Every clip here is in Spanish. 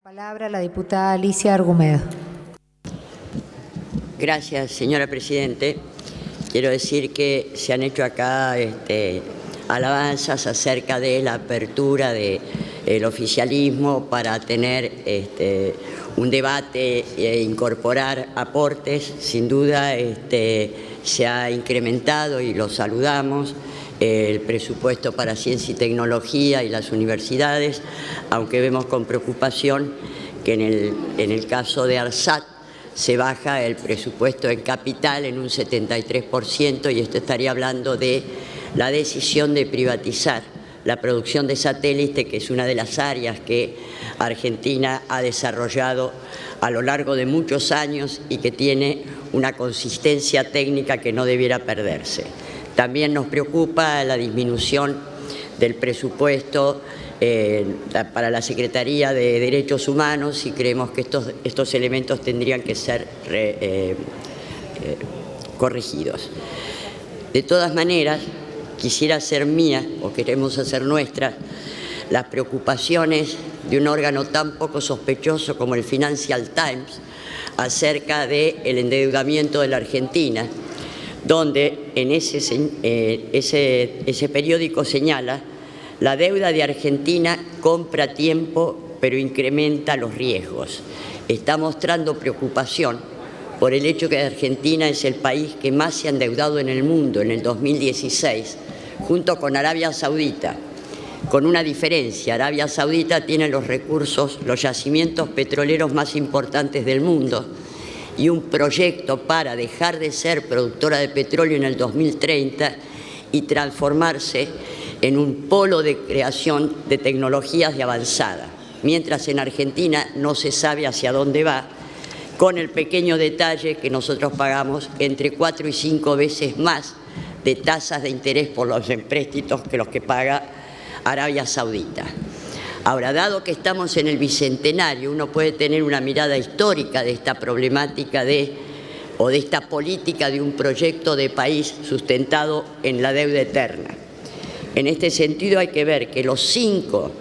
Palabra la diputada Alicia Argumedo. Gracias, señora Presidente. Quiero decir que se han hecho acá alabanzas acerca de la apertura del oficialismo para tener un debate e incorporar aportes. Sin duda se ha incrementado y lo saludamos el presupuesto para ciencia y tecnología y las universidades, aunque vemos con preocupación que en el caso de ARSAT se baja el presupuesto en capital en un 73%, y esto estaría hablando de la decisión de privatizar la producción de satélite, que es una de las áreas que Argentina ha desarrollado a lo largo de muchos años y que tiene una consistencia técnica que no debiera perderse. También nos preocupa la disminución del presupuesto para la Secretaría de Derechos Humanos, y creemos que estos elementos tendrían que ser corregidos. De todas maneras, quisiera hacer mía, o queremos hacer nuestras, las preocupaciones de un órgano tan poco sospechoso como el Financial Times acerca del endeudamiento de la Argentina, donde en ese periódico señala: la deuda de Argentina compra tiempo pero incrementa los riesgos. Está mostrando preocupación por el hecho que Argentina es el país que más se ha endeudado en el mundo en el 2016, junto con Arabia Saudita, con una diferencia: Arabia Saudita tiene los recursos, los yacimientos petroleros más importantes del mundo, y un proyecto para dejar de ser productora de petróleo en el 2030 y transformarse en un polo de creación de tecnologías de avanzada, mientras en Argentina no se sabe hacia dónde va, con el pequeño detalle que nosotros pagamos entre 4 y 5 veces más de tasas de interés por los empréstitos que los que paga Arabia Saudita. Ahora, dado que estamos en el Bicentenario, uno puede tener una mirada histórica de esta problemática o de esta política de un proyecto de país sustentado en la deuda eterna. En este sentido, hay que ver que los 5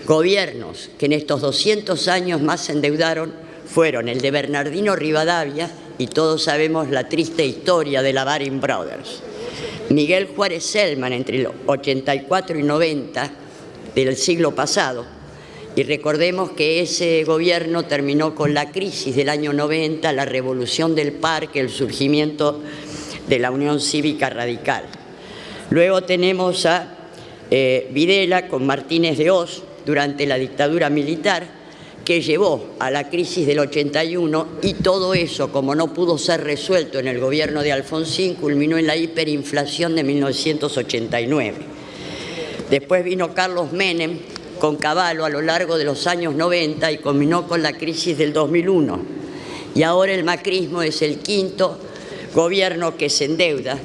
gobiernos que en estos 200 años más se endeudaron fueron el de Bernardino Rivadavia, y todos sabemos la triste historia de la Baring Brothers; Miguel Juárez Celman entre el 84 y 90 del siglo pasado, y recordemos que ese gobierno terminó con la crisis del año 90, la revolución del Parque, el surgimiento de la Unión Cívica Radical. Luego tenemos a Videla con Martínez de Hoz durante la dictadura militar, que llevó a la crisis del 81, y todo eso, como no pudo ser resuelto en el gobierno de Alfonsín, culminó en la hiperinflación de 1989. Después vino Carlos Menem con Cavallo a lo largo de los años 90 y culminó con la crisis del 2001. Y ahora el macrismo es el 5º gobierno que se endeuda,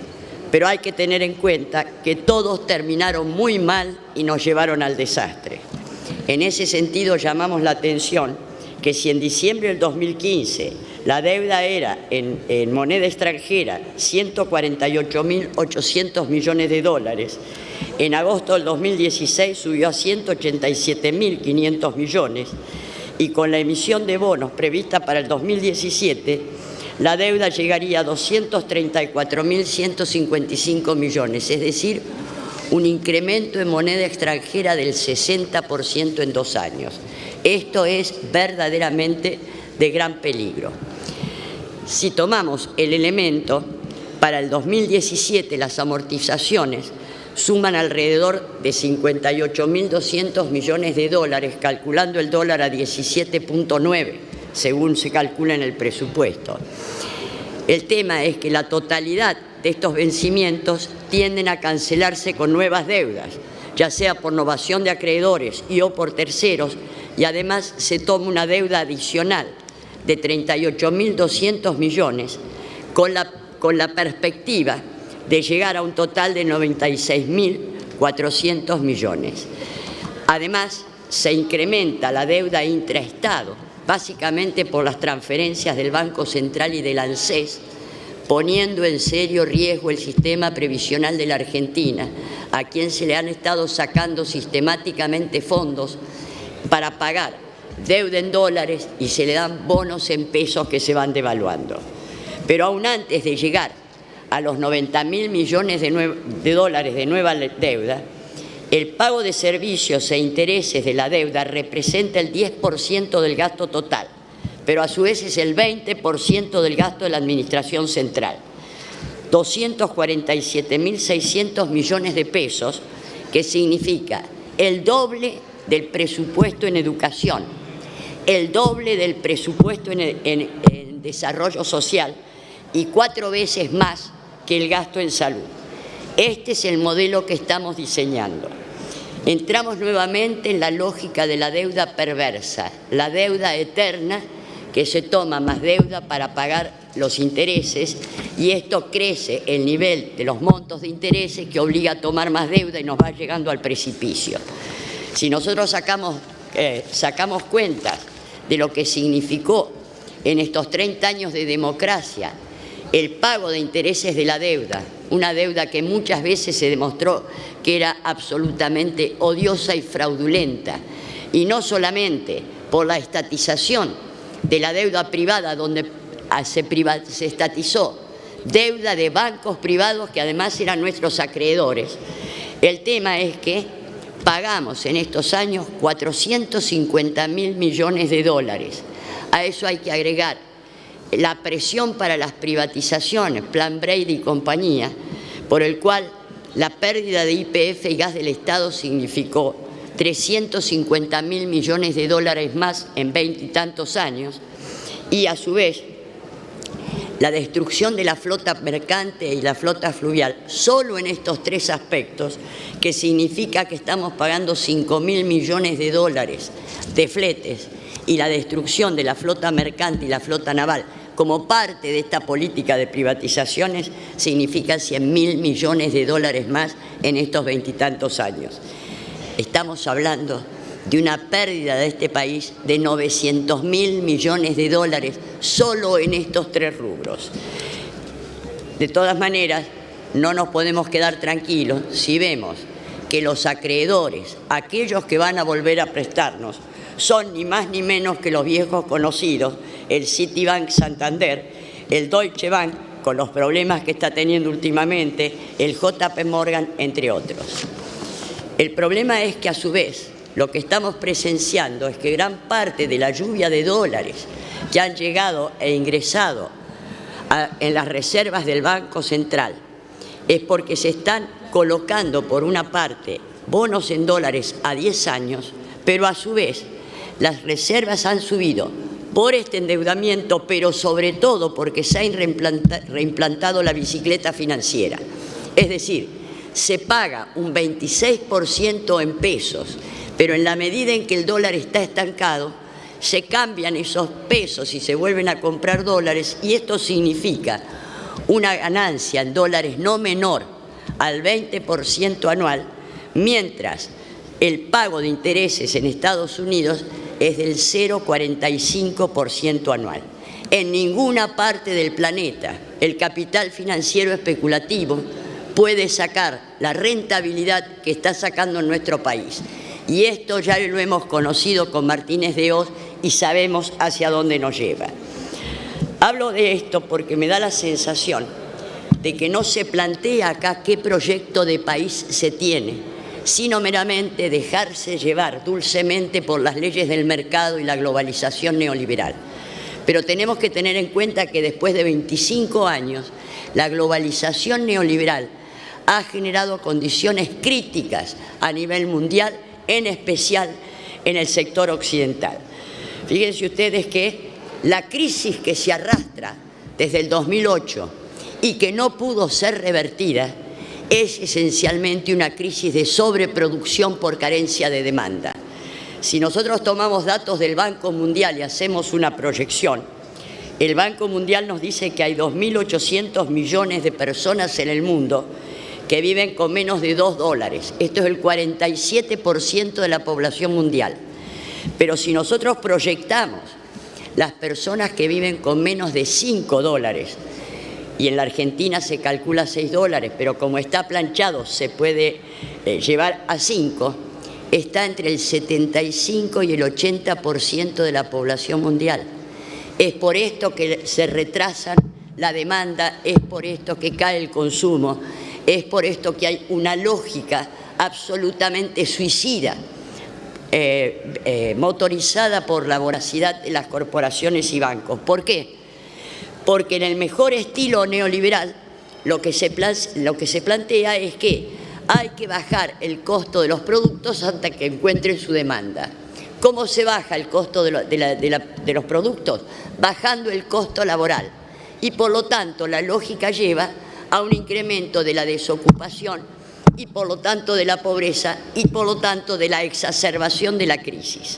pero hay que tener en cuenta que todos terminaron muy mal y nos llevaron al desastre. En ese sentido, llamamos la atención que si en diciembre del 2015 la deuda era en moneda extranjera 148.800 millones de dólares, en agosto del 2016 subió a 187.500 millones, y con la emisión de bonos prevista para el 2017, la deuda llegaría a 234.155 millones, es decir, un incremento en moneda extranjera del 60% en 2 años. Esto es verdaderamente de gran peligro. Si tomamos el elemento, para el 2017 las amortizaciones suman alrededor de 58.200 millones de dólares, calculando el dólar a 17.9, según se calcula en el presupuesto. El tema es que la totalidad de estos vencimientos tienden a cancelarse con nuevas deudas, ya sea por novación de acreedores o por terceros, y además se toma una deuda adicional de 38.200 millones con la perspectiva de llegar a un total de 96.400 millones. Además, se incrementa la deuda intraestado, básicamente por las transferencias del Banco Central y del ANSES, poniendo en serio riesgo el sistema previsional de la Argentina, a quien se le han estado sacando sistemáticamente fondos para pagar deuda en dólares y se le dan bonos en pesos que se van devaluando. Pero aún antes de llegar a los 90.000 millones de dólares de nueva deuda, el pago de servicios e intereses de la deuda representa el 10% del gasto total, pero a su vez es el 20% del gasto de la Administración Central. 247.600 millones de pesos, que significa el doble del presupuesto en educación, el doble del presupuesto en desarrollo social y 4 veces más que el gasto en salud. Este es el modelo que estamos diseñando. Entramos nuevamente en la lógica de la deuda perversa, la deuda eterna, que se toma más deuda para pagar los intereses, y esto crece el nivel de los montos de intereses que obliga a tomar más deuda y nos va llegando al precipicio. Si nosotros sacamos cuentas de lo que significó en estos 30 años de democracia el pago de intereses de la deuda, una deuda que muchas veces se demostró que era absolutamente odiosa y fraudulenta, y no solamente por la estatización de la deuda privada, donde se estatizó deuda de bancos privados que además eran nuestros acreedores. El tema es que pagamos en estos años 450.000 millones de dólares. A eso hay que agregar la presión para las privatizaciones, Plan Brady y compañía, por el cual la pérdida de YPF y gas del Estado significó 350.000 millones de dólares más en 20 y tantos años, y a su vez la destrucción de la flota mercante y la flota fluvial, solo en estos 3 aspectos, que significa que estamos pagando 5.000 millones de dólares de fletes, y la destrucción de la flota mercante y la flota naval como parte de esta política de privatizaciones significa 100.000 millones de dólares más en estos 20 y tantos años. Estamos hablando de una pérdida de este país de 900.000 millones de dólares solo en estos 3 rubros. De todas maneras, no nos podemos quedar tranquilos si vemos que los acreedores, aquellos que van a volver a prestarnos, son ni más ni menos que los viejos conocidos, el Citibank Santander, el Deutsche Bank, con los problemas que está teniendo últimamente, el JP Morgan, entre otros. El problema es que, a su vez, lo que estamos presenciando es que gran parte de la lluvia de dólares que han llegado e ingresado en las reservas del Banco Central es porque se están colocando, por una parte, bonos en dólares a 10 años, pero a su vez las reservas han subido por este endeudamiento, pero sobre todo porque se ha reimplantado la bicicleta financiera. Es decir, se paga un 26% en pesos, pero en la medida en que el dólar está estancado, se cambian esos pesos y se vuelven a comprar dólares, y esto significa una ganancia en dólares no menor al 20% anual, mientras el pago de intereses en Estados Unidos es del 0,45% anual. En ninguna parte del planeta el capital financiero especulativo puede sacar la rentabilidad que está sacando en nuestro país. Y esto ya lo hemos conocido con Martínez de Hoz y sabemos hacia dónde nos lleva. Hablo de esto porque me da la sensación de que no se plantea acá qué proyecto de país se tiene, sino meramente dejarse llevar dulcemente por las leyes del mercado y la globalización neoliberal. Pero tenemos que tener en cuenta que después de 25 años, la globalización neoliberal ha generado condiciones críticas a nivel mundial, en especial en el sector occidental. Fíjense ustedes que la crisis que se arrastra desde el 2008 y que no pudo ser revertida es esencialmente una crisis de sobreproducción por carencia de demanda. Si nosotros tomamos datos del Banco Mundial y hacemos una proyección, el Banco Mundial nos dice que hay 2.800 millones de personas en el mundo que viven con menos de $2. Esto es el 47% de la población mundial. Pero si nosotros proyectamos las personas que viven con menos de $5, y en la Argentina se calcula $6, pero como está planchado se puede llevar a 5, está entre el 75 y el 80% de la población mundial. Es por esto que se retrasan la demanda, es por esto que cae el consumo, es por esto que hay una lógica absolutamente suicida, motorizada por la voracidad de las corporaciones y bancos. ¿Por qué? Porque en el mejor estilo neoliberal lo que se plantea es que hay que bajar el costo de los productos hasta que encuentren su demanda. ¿Cómo se baja el costo de los productos? Bajando el costo laboral. Y por lo tanto la lógica lleva a un incremento de la desocupación y por lo tanto de la pobreza y por lo tanto de la exacerbación de la crisis.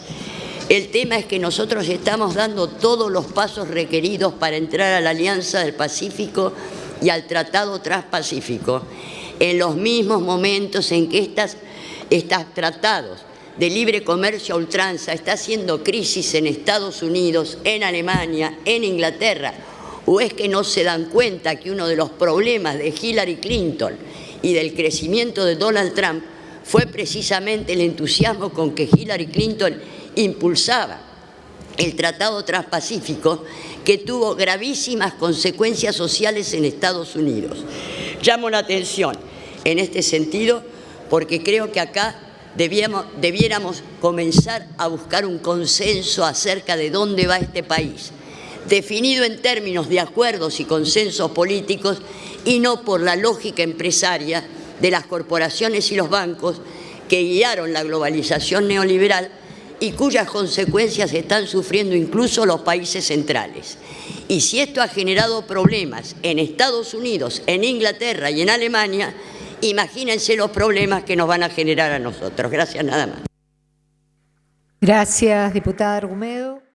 El tema es que nosotros estamos dando todos los pasos requeridos para entrar a la Alianza del Pacífico y al Tratado Transpacífico en los mismos momentos en que estos tratados de libre comercio a ultranza está haciendo crisis en Estados Unidos, en Alemania, en Inglaterra. ¿O es que no se dan cuenta que uno de los problemas de Hillary Clinton y del crecimiento de Donald Trump fue precisamente el entusiasmo con que Hillary Clinton impulsaba el Tratado Transpacífico, que tuvo gravísimas consecuencias sociales en Estados Unidos? Llamo la atención en este sentido porque creo que acá debiéramos comenzar a buscar un consenso acerca de dónde va este país, definido en términos de acuerdos y consensos políticos y no por la lógica empresaria de las corporaciones y los bancos que guiaron la globalización neoliberal y cuyas consecuencias están sufriendo incluso los países centrales. Y si esto ha generado problemas en Estados Unidos, en Inglaterra y en Alemania, imagínense los problemas que nos van a generar a nosotros. Gracias, nada más. Gracias, diputada Argumedo.